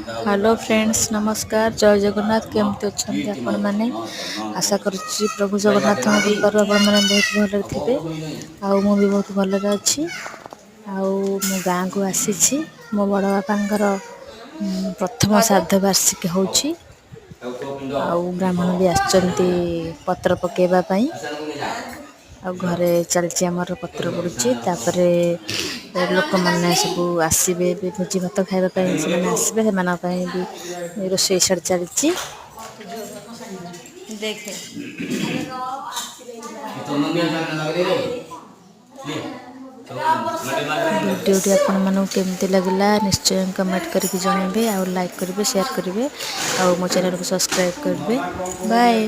Hello friends नमस्कार जय जगन्नाथ केमती अच्छा आपण मैंने आशा करुच्ची प्रभु जगन्नाथ कृपार आपण मैंने बहुत भल थे आउ मु भी बहुत भलरे अच्छी मो गाँ को आसी मो बड़ बापांकर प्रथम श्राद्ध वार्षिक होची ब्राह्मण भी आसचंती पत्र पकेबाई आ घरे चलची आमर पत्र पड़ुची तापरे लोक मैंने सब आसबे भोजी भात खावाई से आसबे भी रोषे साड़ चलती देखे वीडियोटी आपण मानू केमती लगला निश्चय कमेंट करके जनइबे आ लाइक करेंगे शेयर करेंगे आ मो चैनल को सब्सक्राइब करेंगे बाय।